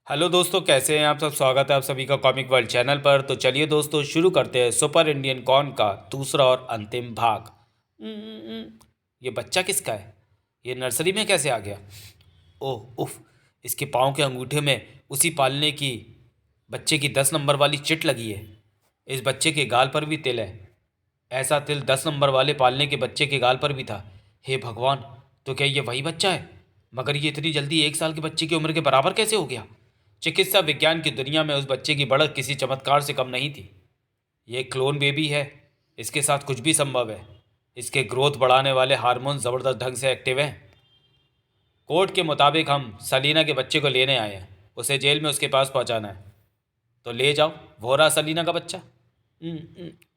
Hello दोस्तों, कैसे हैं आप सब। स्वागत है आप सभी का कॉमिक वर्ल्ड चैनल पर। तो चलिए दोस्तों, शुरू करते हैं सुपर इंडियन कॉर्न का दूसरा और अंतिम भाग। ये बच्चा किसका है? ये नर्सरी में कैसे आ गया? ओह उफ, इसके पाँव के अंगूठे में उसी पालने की बच्चे की 10 नंबर वाली चिट लगी है। इस बच्चे के गाल पर भी तिल है। ऐसा तिल 10 नंबर वाले पालने के बच्चे के गाल पर भी था। हे भगवान, तो क्या ये वही बच्चा है? मगर ये इतनी जल्दी 1 साल के बच्चे की उम्र के बराबर कैसे हो गया? चिकित्सा विज्ञान की दुनिया में उस बच्चे की बढ़त किसी चमत्कार से कम नहीं थी। ये क्लोन बेबी है। इसके साथ कुछ भी संभव है। इसके ग्रोथ बढ़ाने वाले हार्मोन ज़बरदस्त ढंग से एक्टिव हैं। कोर्ट के मुताबिक हम सलीना के बच्चे को लेने आए हैं। उसे जेल में उसके पास पहुंचाना है। तो ले जाओ। वो रहा सलीना का बच्चा।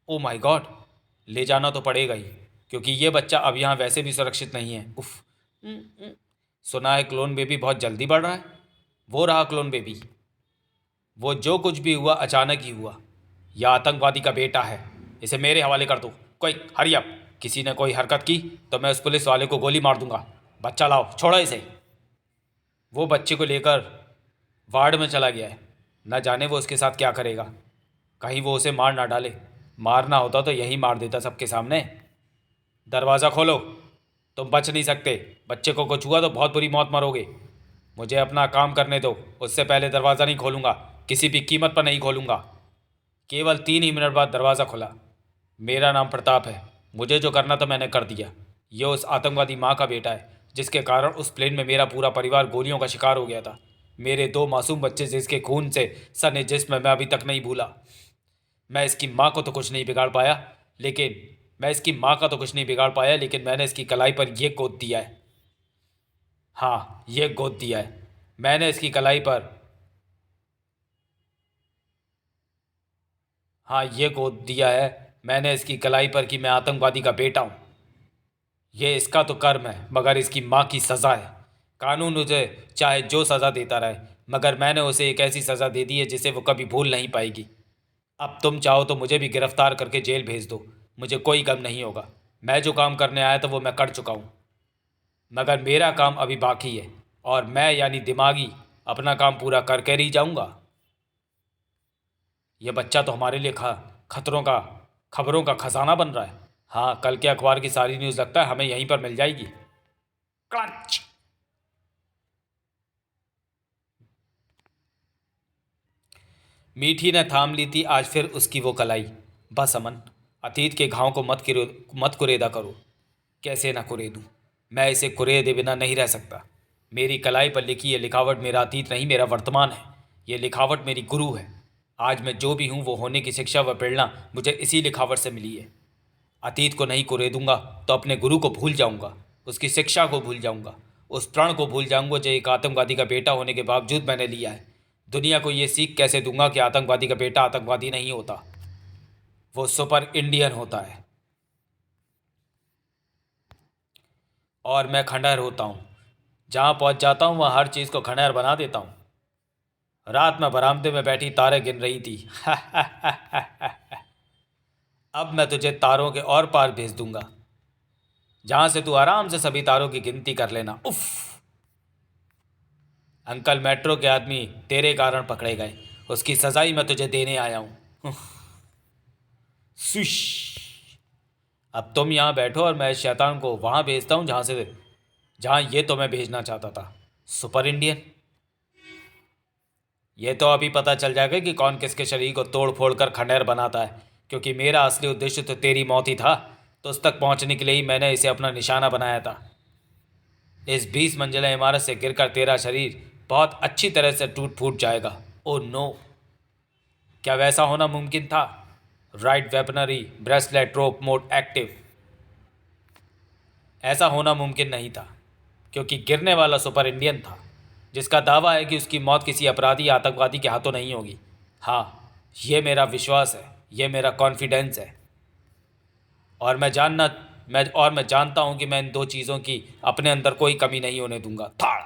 ओ माय गॉड, ले जाना तो पड़ेगा ही, क्योंकि ये बच्चा अब यहाँ वैसे भी सुरक्षित नहीं है। उफ। सुना है क्लोन बेबी बहुत जल्दी बढ़ रहा है। वो रहा क्लोन बेबी। वो जो कुछ भी हुआ अचानक ही हुआ। यह आतंकवादी का बेटा है। इसे मेरे हवाले कर दो। कोई हरी अप। किसी ने कोई हरकत की तो मैं उस पुलिस वाले को गोली मार दूंगा। बच्चा लाओ, छोड़ो इसे। वो बच्चे को लेकर वार्ड में चला गया है। न जाने वो उसके साथ क्या करेगा। कहीं वो उसे मार ना डाले। मारना होता तो यहीं मार देता सबके सामने। दरवाज़ा खोलो। तुम बच नहीं सकते। बच्चे को कुछ हुआ तो बहुत बुरी मौत मरोगे। मुझे अपना काम करने दो। उससे पहले दरवाज़ा नहीं खोलूँगा। किसी भी कीमत पर नहीं खोलूँगा। केवल 3 ही मिनट बाद दरवाज़ा खुला। मेरा नाम प्रताप है। मुझे जो करना था मैंने कर दिया। ये उस आतंकवादी माँ का बेटा है जिसके कारण उस प्लेन में मेरा पूरा परिवार गोलियों का शिकार हो गया था। मेरे 2 मासूम बच्चे जिसके खून से सने जिस्म मैं अभी तक नहीं भूला। मैं इसकी माँ को तो कुछ नहीं बिगाड़ पाया, लेकिन मैंने इसकी कलाई पर यह गोद दिया है। हाँ, ये गोद दिया है मैंने इसकी कलाई पर। हाँ, ये गोद दिया है मैंने इसकी कलाई पर कि मैं आतंकवादी का बेटा हूँ। ये इसका तो कर्म है, मगर इसकी माँ की सज़ा है। कानून उसे चाहे जो सज़ा देता रहे, मगर मैंने उसे एक ऐसी सज़ा दे दी है जिसे वो कभी भूल नहीं पाएगी। अब तुम चाहो तो मुझे भी गिरफ्तार करके जेल भेज दो। मुझे कोई गम नहीं होगा। मैं जो काम करने आया था वो मैं कर चुका हूँ। मगर मेरा काम अभी बाकी है, और मैं यानी दिमागी अपना काम पूरा करके ही जाऊँगा। यह बच्चा तो हमारे लिए खतरों का खबरों का खजाना बन रहा है। हाँ, कल के अखबार की सारी न्यूज़ लगता है हमें यहीं पर मिल जाएगी। क्रंच। मीठी ने थाम ली थी आज फिर उसकी वो कलाई। बस अमन, अतीत के घाव को मत कुरेदा करो। कैसे ना कुरेदूं? मैं इसे कुरेदे बिना नहीं रह सकता। मेरी कलाई पर लिखी ये लिखावट मेरा अतीत नहीं, मेरा वर्तमान है। ये लिखावट मेरी गुरु है। आज मैं जो भी हूँ वो होने की शिक्षा व प्रेरणा मुझे इसी लिखावट से मिली है। अतीत को नहीं कुरेदूंगा तो अपने गुरु को भूल जाऊंगा। उसकी शिक्षा को भूल जाऊंगा। उस प्रण को भूल जाऊंगा जो एक आतंकवादी का बेटा होने के बावजूद मैंने लिया है। दुनिया को ये सीख कैसे दूंगा कि आतंकवादी का बेटा आतंकवादी नहीं होता, वो सुपर इंडियन होता है। और मैं खंडहर होता हूँ। जहाँ पहुँच जाता हूँ वहाँ हर चीज़ को खंडहर बना देता हूँ। रात में बरामदे में बैठी तारे गिन रही थी। अब मैं तुझे तारों के और पार भेज दूंगा, जहाँ से तू आराम से सभी तारों की गिनती कर लेना। उफ। अंकल मेट्रो के आदमी तेरे कारण पकड़े गए। उसकी सजाई मैं तुझे देने आया हूँ। स्विश। अब तुम यहाँ बैठो और मैं इस शैतान को वहाँ भेजता हूँ जहाँ ये तुम्हें भेजना चाहता था। Super Indian. ये तो अभी पता चल जाएगा कि कौन किसके शरीर को तोड़ फोड़ कर खंडहर बनाता है, क्योंकि मेरा असली उद्देश्य तो तेरी मौत ही था। तो उस तक पहुँचने के लिए ही मैंने इसे अपना निशाना बनाया था। इस 20 मंजिला इमारत से गिरकर तेरा शरीर बहुत अच्छी तरह से टूट फूट जाएगा। Oh no. क्या वैसा होना मुमकिन था? Right weaponry bracelet rope mode active. ऐसा होना मुमकिन नहीं था, क्योंकि गिरने वाला सुपर इंडियन था, जिसका दावा है कि उसकी मौत किसी अपराधी या आतंकवादी के हाथों नहीं होगी। हाँ, ये मेरा विश्वास है, ये मेरा कॉन्फिडेंस है। और मैं जानता हूँ कि मैं इन 2 चीज़ों की अपने अंदर कोई कमी नहीं होने दूंगा। थाड़।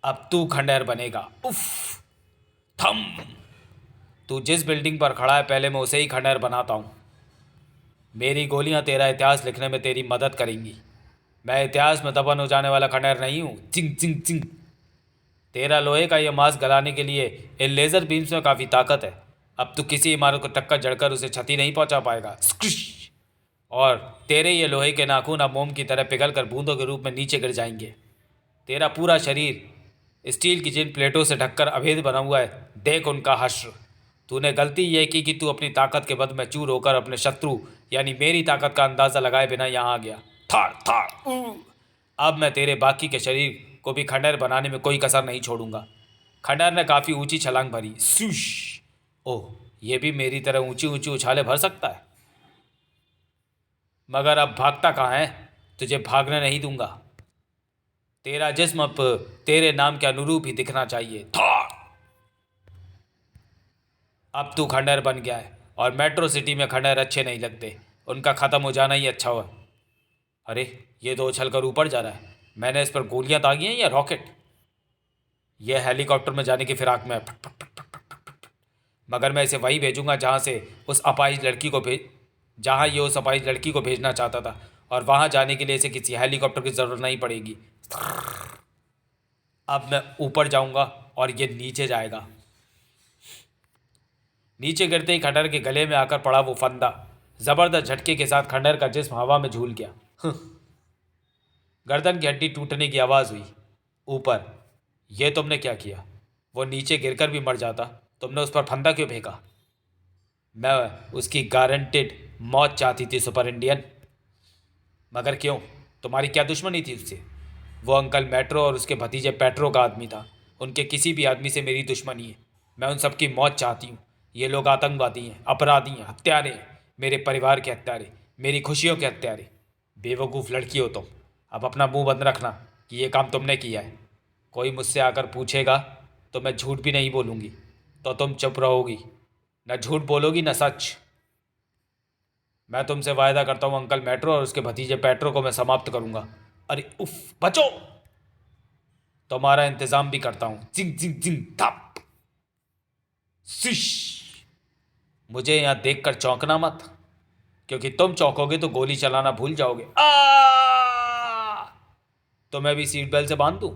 अब तू खंडहर बनेगा। उफ। थम। तू जिस बिल्डिंग पर खड़ा है पहले मैं उसे ही खंडहर बनाता हूँ। मेरी गोलियाँ तेरा इतिहास लिखने में तेरी मदद करेंगी। मैं इतिहास में दफन हो जाने वाला खंडहर नहीं हूँ। चिंग चिंग चिंग। तेरा लोहे का ये मांस गलाने के लिए इन लेज़र बीम्स में काफ़ी ताकत है। अब तू किसी इमारत को टक्कर जड़कर उसे क्षति नहीं पहुंचा पाएगा। स्क्रिश! और तेरे ये लोहे के नाखून अब मोम की तरह पिघल कर बूंदों के रूप में नीचे गिर जाएंगे। तेरा पूरा शरीर स्टील की जिन प्लेटों से ढककर अभेद बना हुआ है, देख उनका हश्र। तूने गलती यह की कि तू अपनी ताकत के बद में चूर होकर अपने शत्रु यानी मेरी ताकत का अंदाजा लगाए बिना यहाँ आ गया। थाड़ थाड़ अब मैं तेरे बाकी के शरीर को भी खंडहर बनाने में कोई कसर नहीं छोड़ूंगा। खंडहर ने काफ़ी ऊंची छलांग भरी। सूश! ओह, ये भी मेरी तरह ऊंची ऊंची उछाले भर सकता है। मगर अब भागता कहाँ है? तुझे भागने नहीं दूंगा। तेरा जिस्म अब तेरे नाम के अनुरूप ही दिखना चाहिए। थाड़! अब तू खंडहर बन गया है और मेट्रो सिटी में खंडहर अच्छे नहीं लगते, उनका ख़त्म हो जाना ही अच्छा हुआ। अरे, ये तो उछल कर ऊपर जा रहा है। मैंने इस पर गोलियां दागी हैं या रॉकेट? यह हेलीकॉप्टर में जाने की फिराक में है। फट फट फट फट फट फट फट। मगर मैं इसे वहीं भेजूंगा जहाँ ये उस अपाहिज लड़की को भेजना चाहता था, और वहाँ जाने के लिए इसे किसी हेलीकॉप्टर की ज़रूरत नहीं पड़ेगी। अब मैं ऊपर जाऊंगा और ये नीचे जाएगा। नीचे गिरते ही खंडहर के गले में आकर पड़ा वो फंदा। जबरदस्त झटके के साथ खंडहर का जिस्म हवा में झूल गया। गर्दन की हड्डी टूटने की आवाज़ हुई। ऊपर, यह तुमने क्या किया? वो नीचे गिरकर भी मर जाता, तुमने उस पर फंदा क्यों फेंका? मैं उसकी गारंटेड मौत चाहती थी सुपर इंडियन। मगर क्यों? तुम्हारी क्या दुश्मनी थी उससे? वो अंकल मेट्रो और उसके भतीजे पेट्रो का आदमी था। उनके किसी भी आदमी से मेरी दुश्मनी है। मैं उन सबकी मौत चाहती हूँ। ये लोग आतंकवादी हैं, अपराधी हैं, हत्यारे हैं, मेरे परिवार के हत्यारे, मेरी खुशियों के हत्यारे। बेवकूफ़ लड़की हो तुम। अब अपना मुंह बंद रखना कि ये काम तुमने किया है। कोई मुझसे आकर पूछेगा तो मैं झूठ भी नहीं बोलूँगी, तो तुम चुप रहोगी। न झूठ बोलोगी न सच। मैं तुमसे वायदा करता हूँ अंकल मेट्रो और उसके भतीजे पेट्रो को मैं समाप्त करूँगा। अरे उफ, बचो! तुम्हारा इंतज़ाम भी करता हूँ। जिंग जिंग जिंग धप। सिश! मुझे यहाँ देखकर चौंकना मत, क्योंकि तुम चौंकोगे तो गोली चलाना भूल जाओगे। तो मैं भी सीट बेल्ट से बांध दूँ?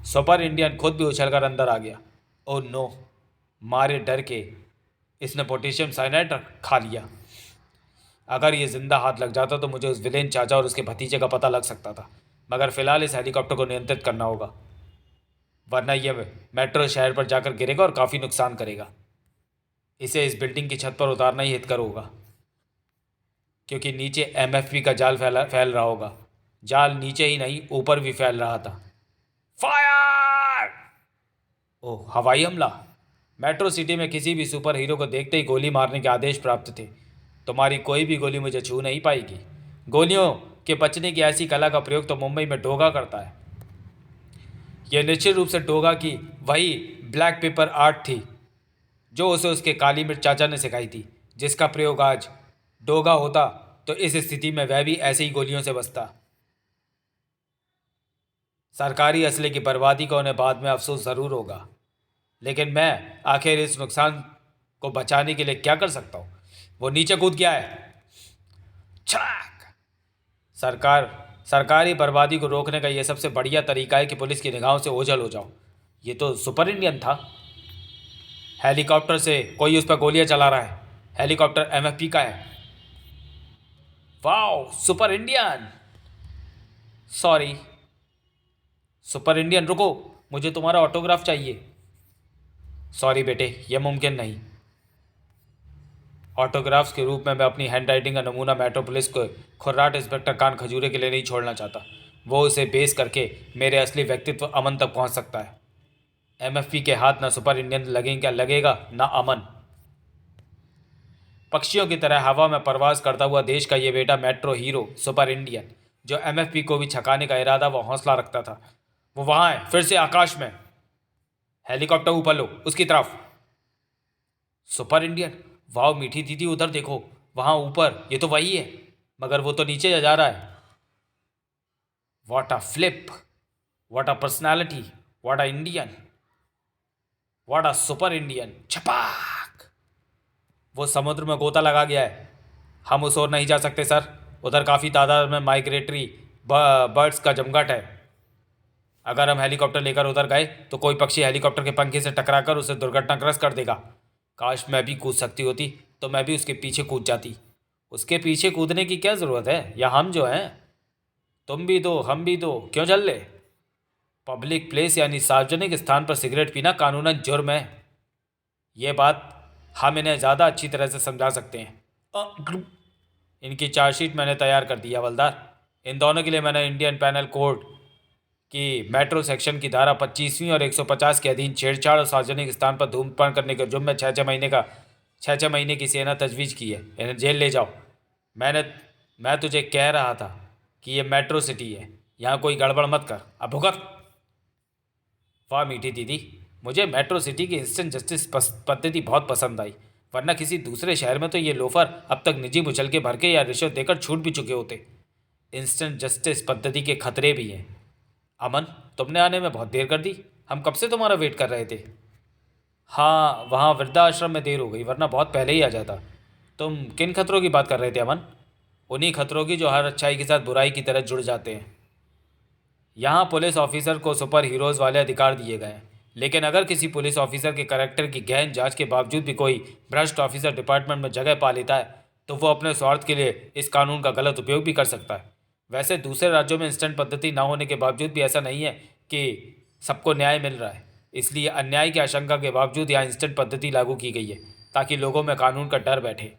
सुपर इंडियन खुद भी उछलकर अंदर आ गया। Oh no! मारे डर के इसने पोटेशियम साइनाइड खा लिया। अगर ये जिंदा हाथ लग जाता तो मुझे उस विलेन चाचा और उसके भतीजे का पता लग सकता था। मगर फिलहाल इस हेलीकॉप्टर को नियंत्रित करना होगा, वरना यह मेट्रो शहर पर जाकर गिरेगा और काफ़ी नुकसान करेगा। इसे इस बिल्डिंग की छत पर उतारना ही हितकर होगा, क्योंकि नीचे एमएफपी का जाल फैल रहा होगा। जाल नीचे ही नहीं, ऊपर भी फैल रहा था। फायर! ओह, हवाई हमला! मेट्रो सिटी में किसी भी सुपर हीरो को देखते ही गोली मारने के आदेश प्राप्त थे। तुम्हारी कोई भी गोली मुझे छू नहीं पाएगी। गोलियों के बचने की ऐसी कला का प्रयोग तो मुंबई में डोगा करता है। यह निश्चित रूप से डोगा की वही ब्लैक पेपर आर्ट थी जो उसे उसके काली मिर्च चाचा ने सिखाई थी, जिसका प्रयोग आज डोगा होता तो इस स्थिति में वह भी ऐसे ही गोलियों से बचता। सरकारी असले की बर्बादी का उन्हें बाद में अफसोस ज़रूर होगा, लेकिन मैं आखिर इस नुकसान को बचाने के लिए क्या कर सकता हूँ? वो नीचे कूद गया है। छलाक! सरकारी बर्बादी को रोकने का यह सबसे बढ़िया तरीका है कि पुलिस की निगाहों से ओझल हो जाओ। ये तो सुपर इंडियन था। हेलीकॉप्टर से कोई उस पर गोलियां चला रहा है। हेलीकॉप्टर एमएफपी का है। Wow, super Indian! Sorry super Indian, रुको, मुझे तुम्हारा ऑटोग्राफ चाहिए। सॉरी बेटे, यह मुमकिन नहीं। ऑटोग्राफ्स के रूप में मैं अपनी हैंडराइटिंग का नमूना मेट्रोपोलिस को खुर्राट इंस्पेक्टर कान खजूरे के लिए नहीं छोड़ना चाहता। वो उसे बेस करके मेरे असली व्यक्तित्व अमन तक पहुंच सकता है। एमएफपी के हाथ ना सुपर इंडियन लगेगा ना अमन। पक्षियों की तरह हवा में परवास करता हुआ देश का ये बेटा मेट्रो हीरो सुपर इंडियन, जो एमएफपी को भी छकाने का इरादा व हौसला रखता था, वो वहाँ है, फिर से आकाश में। हेलीकॉप्टर ऊपर लो, उसकी तरफ। सुपर इंडियन, वाह मीठी दीदी, उधर देखो, वहाँ ऊपर, ये तो वही है, मगर वो तो नीचे जा रहा है। What a flip, what a personality, what a Indian, what a super Indian. छपाक! वो समुद्र में गोता लगा गया है। हम उस ओर नहीं जा सकते सर, उधर काफ़ी तादाद में माइग्रेटरी बर्ड्स का जमघट है। अगर हम हेलीकॉप्टर लेकर उधर गए तो कोई पक्षी हेलीकॉप्टर के पंखे से टकराकर उसे दुर्घटनाग्रस्त कर देगा। काश मैं भी कूद सकती होती तो मैं भी उसके पीछे कूद जाती। उसके पीछे कूदने की क्या ज़रूरत है, या हम जो हैं, तुम भी दो हम भी दो, क्यों चल ले। पब्लिक प्लेस यानी सार्वजनिक स्थान पर सिगरेट पीना कानूनन जुर्म है। ये बात हम इन्हें ज़्यादा अच्छी तरह से समझा सकते हैं। इनकी चार्जशीट मैंने तैयार कर दी है हवलदार। इन दोनों के लिए मैंने इंडियन पैनल कोड की मेट्रो सेक्शन की धारा 25वीं और 150 के अधीन छेड़छाड़ और सार्वजनिक स्थान पर धूम्रपान करने के जुर्म में 6 महीने की सेना तजवीज़ की है। इन्हें जेल ले जाओ। मैंने मैं तुझे कह रहा था कि ये मेट्रो सिटी है, यहाँ कोई गड़बड़ मत कर। अब भुगत। वाह मीठी दीदी, मुझे मेट्रो सिटी की इंस्टेंट जस्टिस पद्धति बहुत पसंद आई, वरना किसी दूसरे शहर में तो ये लोफर अब तक निजी मुचलके भर के या रिश्वत देकर छूट भी चुके होते। इंस्टेंट जस्टिस पद्धति के खतरे भी हैं। अमन, तुमने आने में बहुत देर कर दी, हम कब से तुम्हारा वेट कर रहे थे। हाँ, वहाँ वृद्धाश्रम में देर हो गई, वरना बहुत पहले ही आ जाता। तुम किन खतरों की बात कर रहे थे अमन। उन्हीं खतरों की जो हर अच्छाई के साथ बुराई की तरह जुड़ जाते हैं। यहाँ पुलिस ऑफिसर को सुपर हीरोज़ वाले अधिकार दिए गए हैं, लेकिन अगर किसी पुलिस ऑफिसर के करैक्टर की गहन जांच के बावजूद भी कोई भ्रष्ट ऑफिसर डिपार्टमेंट में जगह पा लेता है तो वो अपने स्वार्थ के लिए इस कानून का गलत उपयोग भी कर सकता है। वैसे दूसरे राज्यों में इंस्टेंट पद्धति ना होने के बावजूद भी ऐसा नहीं है कि सबको न्याय मिल रहा है। इसलिए अन्याय की आशंका के बावजूद यहाँ इंस्टेंट पद्धति लागू की गई है, ताकि लोगों में कानून का डर बैठे।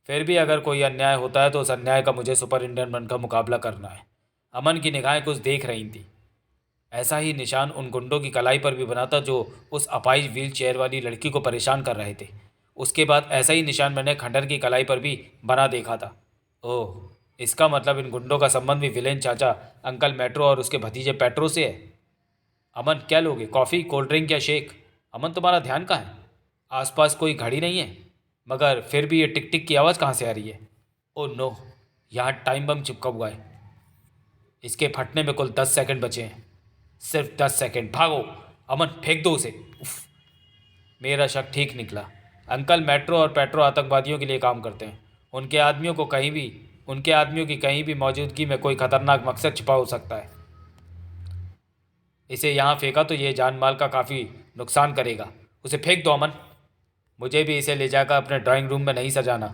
फिर भी अगर कोई अन्याय होता है तो उस अन्याय का मुझे सुपर इंडियन बनकर मुकाबला करना है। अमन की निगाहें कुछ देख रही थी। ऐसा ही निशान उन गुंडों की कलाई पर भी बना था जो उस अपाहिज व्हील चेयर वाली लड़की को परेशान कर रहे थे। उसके बाद ऐसा ही निशान मैंने खंडर की कलाई पर भी बना देखा था। ओह, इसका मतलब इन गुंडों का संबंध भी विलेन चाचा अंकल मेट्रो और उसके भतीजे पेट्रो से है। अमन, क्या लोगे, कॉफ़ी, कोल्ड ड्रिंक या शेक। अमन, तुम्हारा ध्यान कहाँ है। आसपास कोई घड़ी नहीं है, मगर फिर भी ये टिक टिक की आवाज़ कहाँ से आ रही है। ओह नो, यहाँ टाइम बम चिपका हुआ है। इसके फटने में कुल 10 सेकंड बचे हैं। सिर्फ 10 सेकंड, भागो। अमन, फेंक दो उसे। उफ, मेरा शक ठीक निकला। अंकल मेट्रो और पेट्रो आतंकवादियों के लिए काम करते हैं। उनके आदमियों की कहीं भी मौजूदगी में कोई खतरनाक मकसद छिपा हो सकता है। इसे यहाँ फेंका तो ये जान माल का काफ़ी नुकसान करेगा। उसे फेंक दो अमन। मुझे भी इसे ले जाकर अपने ड्राइंग रूम में नहीं सजाना।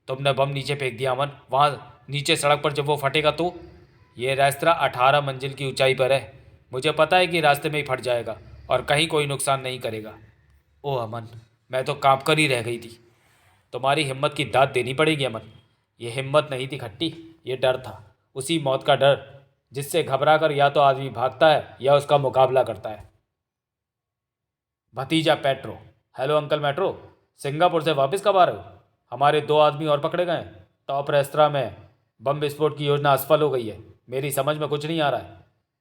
तुमने बम नीचे फेंक दिया अमन, वहाँ नीचे सड़क पर जब वो फटेगा तो। ये रेस्तरा 18 मंजिल की ऊंचाई पर है। मुझे पता है कि रास्ते में ही फट जाएगा और कहीं कोई नुकसान नहीं करेगा। ओह अमन, मैं तो काँप कर ही रह गई थी। तुम्हारी हिम्मत की दाद देनी पड़ेगी अमन। ये हिम्मत नहीं थी खट्टी, ये डर था। उसी मौत का डर जिससे घबरा कर या तो आदमी भागता है या उसका मुकाबला करता है। भतीजा petro. Hello uncle metro, Singapore से वापस कब आ रहे हो। हमारे 2 आदमी और पकड़े गए हैं। टॉप रेस्तरा में बम विस्फोट की योजना असफल हो गई है। मेरी समझ में कुछ नहीं आ रहा है।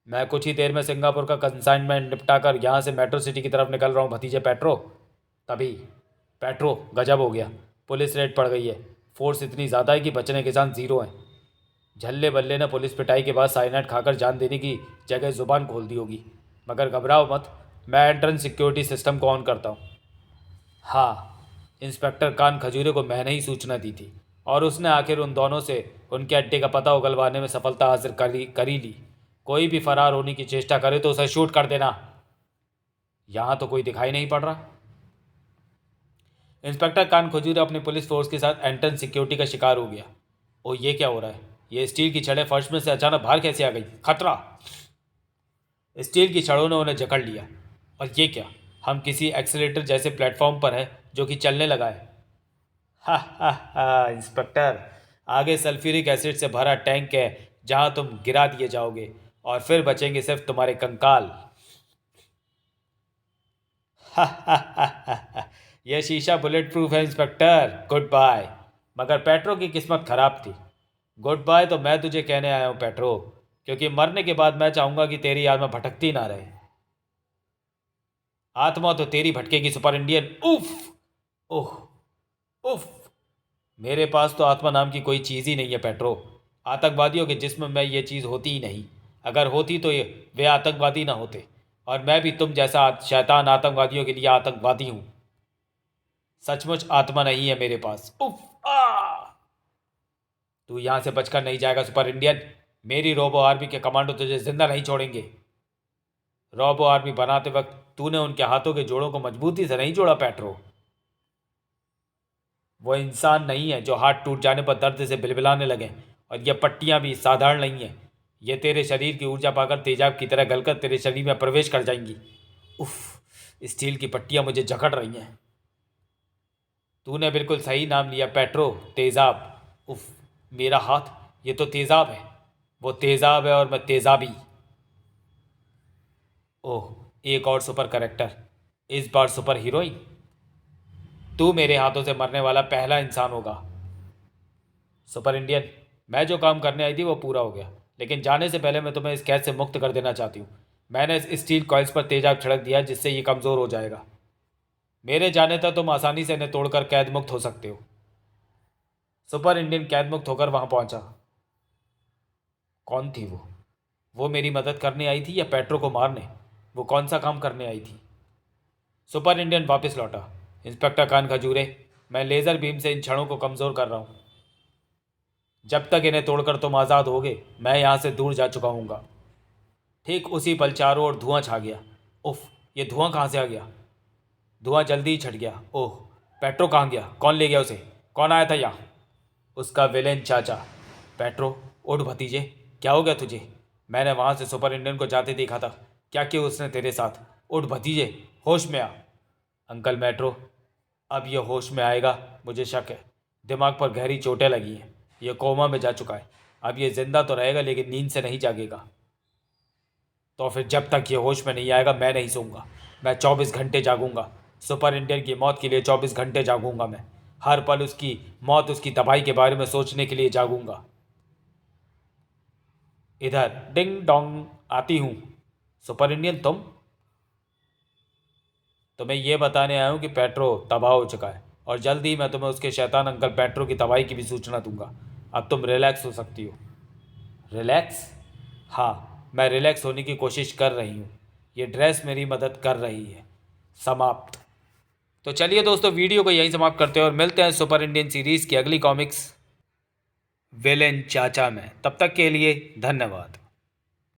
मैं कुछ ही देर में सिंगापुर का कंसाइनमेंट निपटा कर यहाँ से मेट्रो सिटी की तरफ निकल रहा हूँ भतीजे पेट्रो। तभी पेट्रो, गजब हो गया, पुलिस रेड पड़ गई है। फोर्स इतनी ज़्यादा है कि बचने के चांस ज़ीरो हैं। झल्ले बल्ले ने पुलिस पिटाई के बाद साइनाइड खाकर जान देने की जगह ज़ुबान खोल दी होगी। मगर घबराओ मत, मैं एंट्रेंस सिक्योरिटी सिस्टम को ऑन करता हूँ। हाँ, इंस्पेक्टर कान खजूरे को मैंने ही सूचना दी थी और उसने आखिर उन दोनों से उनके अड्डे का पता उगलवाने में सफलता हासिल करी ली। कोई भी फरार होने की चेष्टा करे तो उसे शूट कर देना। यहाँ तो कोई दिखाई नहीं पड़ रहा। इंस्पेक्टर कान खजूरे अपनी पुलिस फोर्स के साथ एंट्रेंस सिक्योरिटी का शिकार हो गया। ओ, ये क्या हो रहा है। ये स्टील की छड़ें फर्श में से अचानक बाहर कैसे आ गई। खतरा। स्टील की छड़ों ने उन्हें जकड़ लिया। और ये क्या, हम किसी एक्सीलेटर जैसे प्लेटफॉर्म पर है जो कि चलने लगा है। हा हा हा इंस्पेक्टर, आगे सल्फ्यूरिक एसिड से भरा टैंक है जहां तुम गिरा दिए जाओगे और फिर बचेंगे सिर्फ तुम्हारे कंकाल। हा हा हा हा हा, यह शीशा बुलेट प्रूफ है इंस्पेक्टर, गुड बाय। मगर पेट्रो की किस्मत खराब थी। गुड बाय तो मैं तुझे कहने आया हूँ पेट्रो, क्योंकि मरने के बाद मैं चाहूंगा कि तेरी आत्मा भटकती ना रहे। आत्मा तो तेरी भटकेगी सुपर इंडियन। उफ। ओह। उफ। मेरे पास तो आत्मा नाम की कोई चीज़ ही नहीं है पेट्रो। आतंकवादियों के जिस्म में ये चीज़ होती ही नहीं। अगर होती तो ये वे आतंकवादी ना होते, और मैं भी तुम जैसा शैतान आतंकवादियों के लिए आतंकवादी हूँ। सचमुच आत्मा नहीं है मेरे पास। उफ। आ तू यहाँ से बचकर नहीं जाएगा सुपर इंडियन। मेरी रोबो आर्मी के कमांडो तुझे जिंदा नहीं छोड़ेंगे। रोबो आर्मी बनाते वक्त तूने उनके हाथों के जोड़ों को मजबूती से नहीं जोड़ा पेट्रो। वो इंसान नहीं है जो हाथ टूट जाने पर दर्द से बिलबिलाने लगे। और ये पट्टियां भी साधारण नहीं है। ये तेरे शरीर की ऊर्जा पाकर तेजाब की तरह गलकर तेरे शरीर में प्रवेश कर जाएंगी। उफ, स्टील की पट्टियां मुझे जकड़ रही हैं। तूने बिल्कुल सही नाम लिया पेट्रो, तेजाब। उफ, मेरा हाथ, ये तो तेजाब है। वो तेजाब है और मैं तेजाबी। ओह, एक और सुपर करेक्टर, इस बार सुपर हीरोइन। तू मेरे हाथों से मरने वाला पहला इंसान होगा। सुपर इंडियन, मैं जो काम करने आई थी वो पूरा हो गया, लेकिन जाने से पहले मैं तुम्हें इस कैद से मुक्त कर देना चाहती हूँ। मैंने इस स्टील कॉइल्स पर तेजाब छिड़क दिया जिससे ये कमज़ोर हो जाएगा। मेरे जाने तक तुम आसानी से इन्हें तोड़कर कैद मुक्त हो सकते हो। सुपर इंडियन कैद मुक्त होकर वहां पहुंचा। कौन थी वो मेरी मदद करने आई थी या पेट्रो को मारने? वो कौन सा काम करने आई थी? सुपर इंडियन वापस लौटा। इंस्पेक्टर कान खजूरे, मैं लेज़र बीम से इन क्षणों को कमज़ोर कर रहा हूँ। जब तक इन्हें तोड़कर तुम आज़ाद होगे मैं यहाँ से दूर जा चुका हूँगा। ठीक उसी पल चारों ओर धुआं छा गया। उफ, ये धुआं कहाँ से आ गया? धुआं जल्दी ही छट गया। ओह, पेट्रो कहाँ गया? कौन ले गया उसे? कौन आया था यहाँ? उसका विलेन चाचा। पेट्रो, उठ भतीजे, क्या हो गया तुझे? मैंने वहाँ से सुपर इंडियन को जाते देखा था। क्या किया उसने तेरे साथ? उठ भतीजे, होश में आ। अंकल मेट्रो, अब यह होश में आएगा, मुझे शक है। दिमाग पर गहरी चोटें लगी हैं। यह कोमा में जा चुका है। अब यह जिंदा तो रहेगा लेकिन नींद से नहीं जागेगा। तो फिर जब तक ये होश में नहीं आएगा मैं नहीं सोऊंगा। मैं 24 घंटे जागूंगा। सुपर इंडियन की मौत के लिए 24 घंटे जागूंगा मैं। हर पल उसकी मौत, उसकी तबाही के बारे में सोचने के लिए जागूंगा। इधर डिंग डोंग आती हूँ। सुपर इंडियन, तुम्हें यह बताने आया हूँ कि पेट्रो तबाह हो चुका है और जल्द ही मैं तुम्हें उसके शैतान अंकल पेट्रो की तबाही की भी सूचना दूंगा। अब तुम रिलैक्स हो सकती हो। रिलैक्स? हाँ, मैं रिलैक्स होने की कोशिश कर रही हूँ। ये ड्रेस मेरी मदद कर रही है। समाप्त। तो चलिए दोस्तों, वीडियो को यहीं समाप्त करते हैं और मिलते हैं सुपर इंडियन सीरीज़ की अगली कॉमिक्स विलेन चाचा में। तब तक के लिए धन्यवाद।